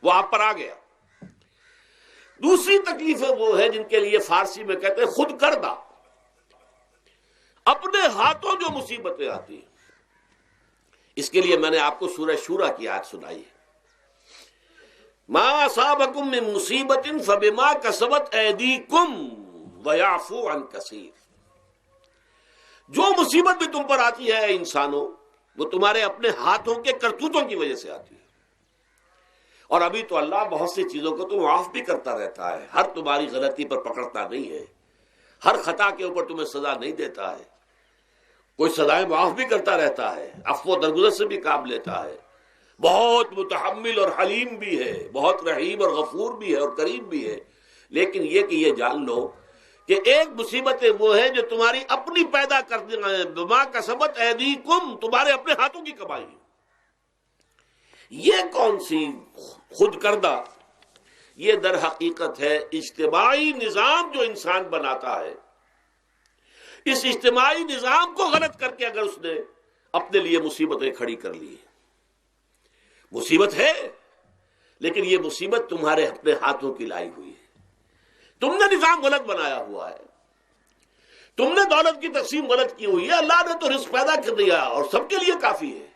وہ آپ پر آ گیا۔ دوسری تکلیفیں وہ ہیں جن کے لیے فارسی میں کہتے ہیں خود کردہ، اپنے ہاتھوں جو مصیبتیں آتی ہیں۔ اس کے لیے میں نے آپ کو سورہ شورى کی آیت سنائی ہے، ما اصابکم من مصیبت فبما کسبت ایدیکم ویعفو عن کثیر۔ جو مصیبت بھی تم پر آتی ہے انسانوں، وہ تمہارے اپنے ہاتھوں کے کرتوتوں کی وجہ سے آتی ہے۔ اور ابھی تو اللہ بہت سی چیزوں کو تو معاف بھی کرتا رہتا ہے، ہر تمہاری غلطی پر پکڑتا نہیں ہے، ہر خطا کے اوپر تمہیں سزا نہیں دیتا ہے، کوئی سزائیں معاف بھی کرتا رہتا ہے، عفو و درگزر سے بھی کام لیتا ہے، بہت متحمل اور حلیم بھی ہے، بہت رحیم اور غفور بھی ہے اور کریم بھی ہے۔ لیکن یہ کہ یہ جان لو کہ ایک مصیبتیں وہ ہیں جو تمہاری اپنی پیدا کرتے ہیں، بما کسبت ایدیکم، تمہارے اپنے ہاتھوں کی کمائی ہے۔ یہ کون سی خود کردہ؟ یہ در حقیقت ہے اجتماعی نظام جو انسان بناتا ہے۔ اس اجتماعی نظام کو غلط کر کے اگر اس نے اپنے لیے مصیبتیں کھڑی کر لی، مصیبت ہے لیکن یہ مصیبت تمہارے اپنے ہاتھوں کی لائی ہوئی ہے۔ تم نے نظام غلط بنایا ہوا ہے، تم نے دولت کی تقسیم غلط کی ہوئی ہے۔ اللہ نے تو رزق پیدا کر دیا اور سب کے لیے کافی ہے،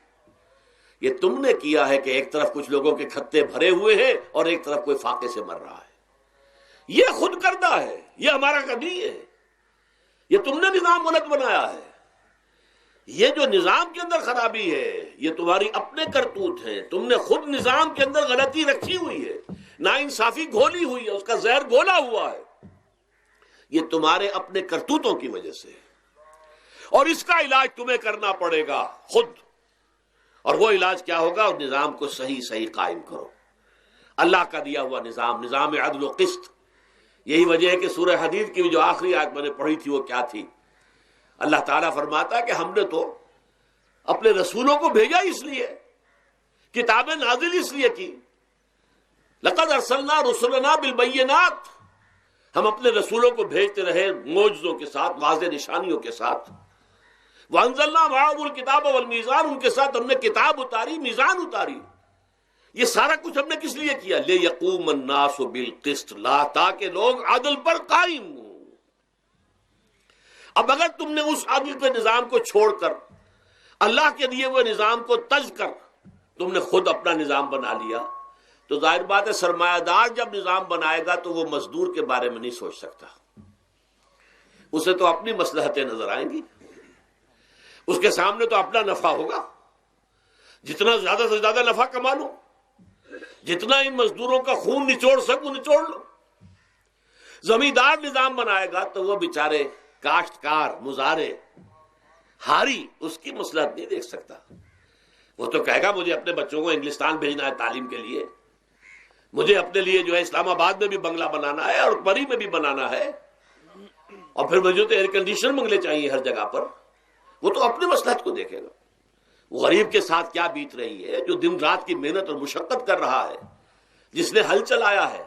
یہ تم نے کیا ہے کہ ایک طرف کچھ لوگوں کے کھتے بھرے ہوئے ہیں اور ایک طرف کوئی فاقے سے مر رہا ہے۔ یہ خود کردہ ہے، یہ ہمارا کبھی ہے، یہ تم نے نظام غلط بنایا ہے۔ یہ جو نظام کے اندر خرابی ہے یہ تمہاری اپنے کرتوت ہیں، تم نے خود نظام کے اندر غلطی رکھی ہوئی ہے، ناانصافی گھولی ہوئی ہے، اس کا زہر گھولا ہوا ہے، یہ تمہارے اپنے کرتوتوں کی وجہ سے، اور اس کا علاج تمہیں کرنا پڑے گا خود۔ اور وہ علاج کیا ہوگا؟ اور نظام کو صحیح قائم کرو، اللہ کا دیا ہوا نظام، نظام عدل و قسط۔ یہی وجہ ہے کہ سورہ حدید کی جو آخری آیت میں نے پڑھی تھی وہ کیا تھی؟ اللہ تعالیٰ فرماتا ہے کہ ہم نے تو اپنے رسولوں کو بھیجا اس لیے، کتابیں نازل اس لیے کی، لقد ارسلنا رسلنا بالبینات، ہم اپنے رسولوں کو بھیجتے رہے معجزوں کے ساتھ، واضح نشانیوں کے ساتھ۔ وانزلنا معهم الکتاب والمیزان، ان کے ساتھ ہم نے کتاب اتاری، میزان اتاری۔ یہ سارا کچھ ہم نے کس لیے کیا؟ لیقوم الناس بالقسط، تاکہ لوگ عدل پر قائم ہوں۔ اب اگر تم نے اس عدل کے نظام کو چھوڑ کر اللہ کے دیے ہوئے نظام کو تج کر تم نے خود اپنا نظام بنا لیا، تو ظاہر بات ہے سرمایہ دار جب نظام بنائے گا تو وہ مزدور کے بارے میں نہیں سوچ سکتا، اسے تو اپنی مصلحتیں نظر آئیں گی، اس کے سامنے تو اپنا نفع ہوگا، جتنا زیادہ سے زیادہ نفع کما لو، جتنا ان مزدوروں کا خون نچوڑ سکوں نچوڑ لو۔ زمیندار نظام بنائے گا تو وہ بیچارے کاشتکار، مزارع، ہاری اس کی مصلحت نہیں دیکھ سکتا، وہ تو کہے گا مجھے اپنے بچوں کو انگلستان بھیجنا ہے تعلیم کے لیے، مجھے اپنے لیے جو ہے اسلام آباد میں بھی بنگلہ بنانا ہے اور پری میں بھی بنانا ہے، اور پھر مجھے تو ایئر کنڈیشن بنگلے چاہیے ہر جگہ پر۔ وہ تو اپنے مصلحت کو دیکھے گا۔ وہ غریب کے ساتھ کیا بیت رہی ہے جو دن رات کی محنت اور مشقت کر رہا ہے، جس نے ہل چلایا ہے،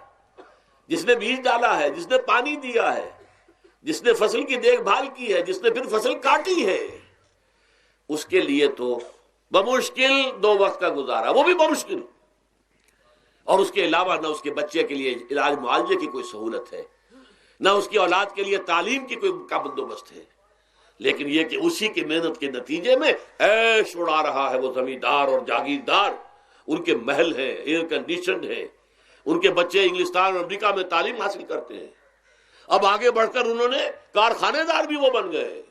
جس نے بیج ڈالا ہے، جس نے پانی دیا ہے، جس نے فصل کی دیکھ بھال کی ہے، جس نے پھر فصل کاٹی ہے، اس کے لیے تو بمشکل 2 وقت کا گزارا، وہ بھی بمشکل، اور اس کے علاوہ نہ اس کے بچے کے لیے علاج معالجے کی کوئی سہولت ہے، نہ اس کی اولاد کے لیے تعلیم کی کوئی کا بندوبست ہے۔ لیکن یہ کہ اسی کی محنت کے نتیجے میں عیش اڑا رہا ہے وہ زمیندار اور جاگیردار، ان کے محل ہیں، ایئر کنڈیشنڈ ہیں، ان کے بچے انگلستان اور امریکہ میں تعلیم حاصل کرتے ہیں۔ اب آگے بڑھ کر انہوں نے کارخانے دار بھی وہ بن گئے،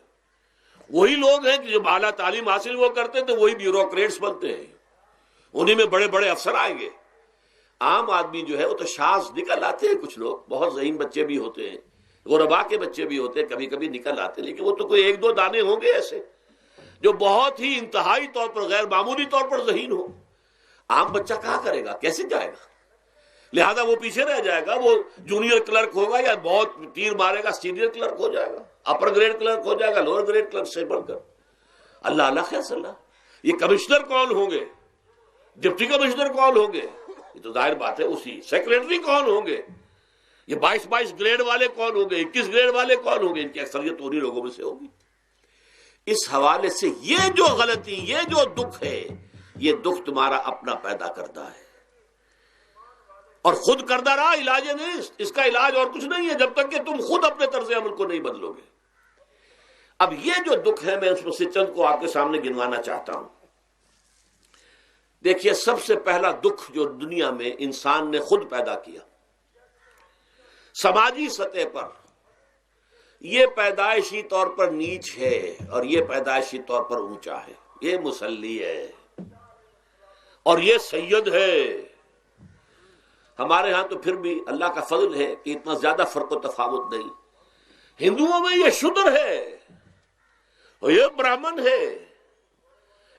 وہی لوگ ہیں کہ جب اعلیٰ تعلیم حاصل وہ کرتے تھے وہی بیوروکریٹس بنتے ہیں، انہی میں بڑے بڑے افسر آئیں گے۔ عام آدمی جو ہے وہ تو شاذ نکل آتے ہیں، کچھ لوگ بہت ذہین بچے بھی ہوتے ہیں، غربا کے بچے بھی ہوتے ہیں، کبھی کبھی نکل آتے ہیں، لیکن وہ تو کوئی 1-2 دانے ہوں گے ایسے جو بہت ہی انتہائی طور پر غیر معمولی طور پر ذہین ہو۔ عام بچہ کہاں کرے گا، کیسے جائے گا؟ لہذا وہ پیچھے رہ جائے گا، وہ جونیئر کلرک ہوگا یا بہت تیر مارے گا سینئر کلرک ہو جائے گا، اپر گریڈ کلرک ہو جائے گا لوور گریڈ کلرک سے بڑھ کر۔ اللہ خیر صلی اللہ، یہ کمشنر کون ہوں گے، ڈپٹی کمشنر کون ہوں گے، یہ تو ظاہر بات ہے اسی، سیکریٹری کون ہوں گے، یہ 22 گریڈ والے کون ہوں گے، 21 گریڈ والے کون ہوں گے، ان کی اکثریت انہی لوگوں میں سے ہوگی۔ اس حوالے سے یہ جو غلطی، یہ جو دکھ ہے، یہ دکھ تمہارا اپنا پیدا کرتا ہے۔ اور خود کردہ رہا علاج نہیں، اس کا علاج اور کچھ نہیں ہے جب تک کہ تم خود اپنے طرز عمل کو نہیں بدلو گے۔ اب یہ جو دکھ ہے میں اس میں سے چند کو آپ کے سامنے گنوانا چاہتا ہوں۔ دیکھیے، سب سے پہلا دکھ جو دنیا میں انسان نے خود پیدا کیا سماجی سطح پر، یہ پیدائشی طور پر نیچ ہے اور یہ پیدائشی طور پر اونچا ہے، یہ مسلی ہے اور یہ سید ہے۔ ہمارے ہاں تو پھر بھی اللہ کا فضل ہے کہ اتنا زیادہ فرق و تفاوت نہیں۔ ہندوؤں میں یہ شودر ہے اور یہ برہمن ہے۔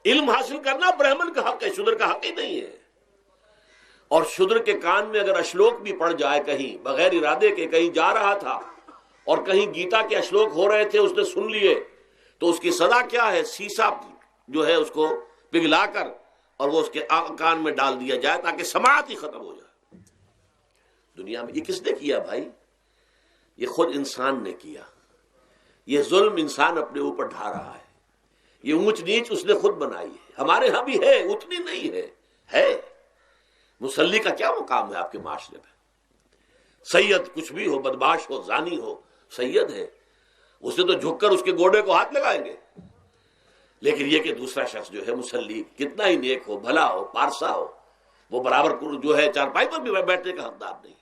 علم حاصل کرنا برہمن کا حق ہے، شودر کا حق ہی نہیں ہے۔ اور شودر کے کان میں اگر اشلوک بھی پڑ جائے کہیں بغیر ارادے کے، کہیں جا رہا تھا اور کہیں گیتا کے اشلوک ہو رہے تھے اس نے سن لیے، تو اس کی سزا کیا ہے؟ سیسا جو ہے اس کو پگھلا کر اور وہ اس کے کان میں ڈال دیا جائے تاکہ سماعت ہی ختم ہو جائے۔ دنیا میں یہ کس نے کیا بھائی؟ یہ خود انسان نے کیا۔ یہ ظلم انسان اپنے اوپر ڈھا رہا ہے، یہ اونچ نیچ اس نے خود بنائی ہے۔ ہمارے ہاں بھی ہے، اتنی نہیں ہے۔ مسلی کا کیا مقام ہے آپ کے معاشرے میں؟ سید کچھ بھی ہو، بدمعاش ہو، زانی ہو، سید ہے، اسے تو جھک کر اس کے گوڑے کو ہاتھ لگائیں گے۔ لیکن یہ کہ دوسرا شخص جو ہے مسلی، کتنا ہی نیک ہو، بھلا ہو، پارسا ہو، وہ برابر جو ہے چارپائی پر بھی بیٹھنے کا حقدار نہیں۔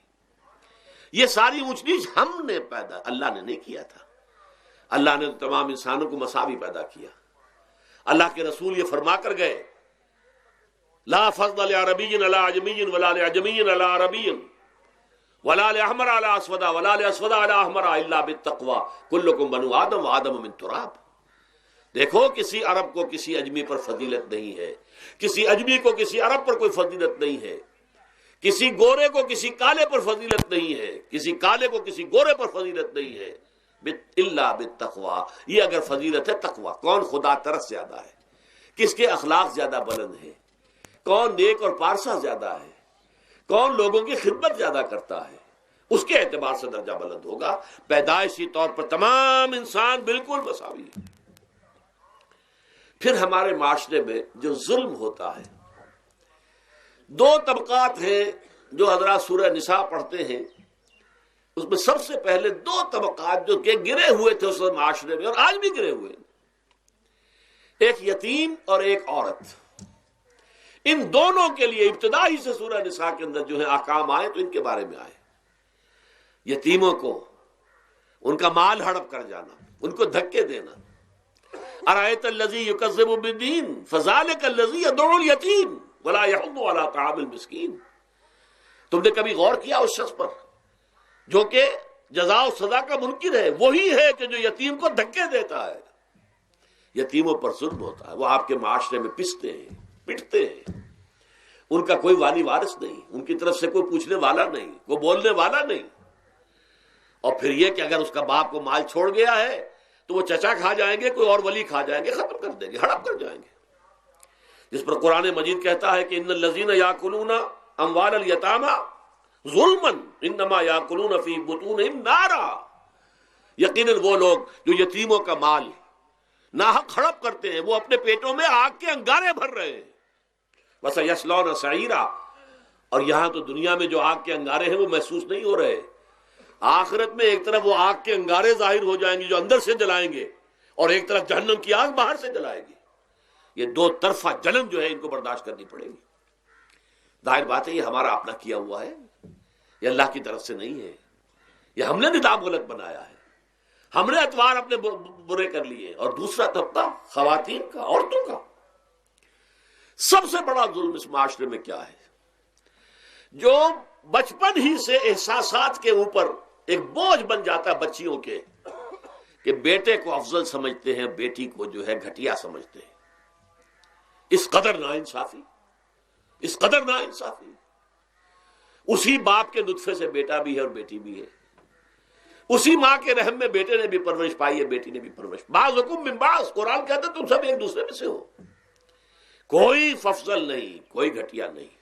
یہ ساری اونچ نیچ ہم نے پیدا، اللہ نے نہیں کیا تھا۔ اللہ نے تو تمام انسانوں کو مساوی پیدا کیا۔ اللہ کے رسول یہ فرما کر گئے، لا فضل لعربی علی عجمی ولا لعجمی علی عربی ولا لأحمر علی اسود ولا لأسود علی احمر الا بالتقوی کلکم بنو آدم وآدم من تراب۔ دیکھو، کسی عرب کو کسی اجمی پر فضیلت نہیں ہے، کسی اجمی کو کسی عرب پر کوئی فضیلت نہیں ہے، کسی گورے کو کسی کالے پر فضیلت نہیں ہے، کسی کالے کو کسی گورے پر فضیلت نہیں ہے، الا بالتقوی۔ یہ اگر فضیلت ہے تقوی، کون خدا ترس زیادہ ہے، کس کے اخلاق زیادہ بلند ہے، کون نیک اور پارسا زیادہ ہے، کون لوگوں کی خدمت زیادہ کرتا ہے، اس کے اعتبار سے درجہ بلند ہوگا۔ پیدائشی طور پر تمام انسان بالکل مساوی ہے۔ پھر ہمارے معاشرے میں جو ظلم ہوتا ہے، دو طبقات ہیں جو حضرات سورہ نساء پڑھتے ہیں، اس میں سب سے پہلے دو طبقات جو کہ گرے ہوئے تھے اس معاشرے میں اور آج بھی گرے ہوئے ہیں، ایک یتیم اور ایک عورت۔ ان دونوں کے لیے ابتدائی سے سورہ نساء کے اندر جو ہے احکام آئے تو ان کے بارے میں آئے۔ یتیموں کو ان کا مال ہڑپ کر جانا، ان کو دھکے دینا۔ ارأیت الذی یکذب بالدین فذلک الذی یدعو الیتیم ولا یحض علی طعام المسکین۔ تم نے کبھی غور کیا اس شخص پر جو کہ جزا و سزا کا منکر ہے؟ وہی ہے کہ جو یتیم کو دھکے دیتا ہے۔ یتیموں پر ظلم ہوتا ہے، وہ آپ کے معاشرے میں پستے ہیں، پٹتے ہیں، ان کا کوئی والی وارث نہیں، ان کی طرف سے کوئی پوچھنے والا نہیں، کوئی بولنے والا نہیں۔ اور پھر یہ کہ اگر اس کا باپ کو مال چھوڑ گیا ہے تو وہ چچا کھا جائیں گے، کوئی اور ولی کھا جائیں گے، ختم کر دیں گے، ہڑپ کر جائیں گے۔ جس پر قرآن مجید کہتا ہے کہ ان الذین یاکلون اموال الیتامی ظلما انما یاکلون فی بطونہم نارا۔ یقیناً وہ لوگ جو یتیموں کا مال ناحق ہڑپ کرتے ہیں وہ اپنے پیٹوں میں آگ کے انگارے بھر رہے ہیں۔ وَسَيَصْلَوْنَ سَعِيرًا۔ اور یہاں تو دنیا میں جو آگ کے انگارے ہیں وہ محسوس نہیں ہو رہے، آخرت میں ایک طرف وہ آگ کے انگارے ظاہر ہو جائیں گے جو اندر سے جلائیں گے، اور ایک طرف جہنم کی آگ باہر سے جلائے گی۔ یہ دو طرفہ جلن جو ہے ان کو برداشت کرنی پڑے گی۔ ظاہر بات ہے یہ ہمارا اپنا کیا ہوا ہے، یہ اللہ کی طرف سے نہیں ہے، یہ ہم نے نظام غلط بنایا ہے، ہم نے اطوار اپنے برے کر لیے۔ اور دوسرا طبقہ خواتین کا، عورتوں کا۔ سب سے بڑا ظلم اس معاشرے میں کیا ہے؟ جو بچپن ہی سے احساسات کے اوپر ایک بوجھ بن جاتا ہے بچیوں کے، کہ بیٹے کو افضل سمجھتے ہیں، بیٹی کو جو ہے گھٹیا سمجھتے ہیں۔ اس قدر ناانصافی، اس قدر ناانصافی۔ اسی باپ کے نطفے سے بیٹا بھی ہے اور بیٹی بھی ہے، اسی ماں کے رحم میں بیٹے نے بھی پرورش پائی ہے، بیٹی نے بھی پرورش۔ بعضکم من بعض، قرآن کہتا ہے تم سب ایک دوسرے میں سے ہو، کوئی افضل نہیں، کوئی گھٹیا نہیں۔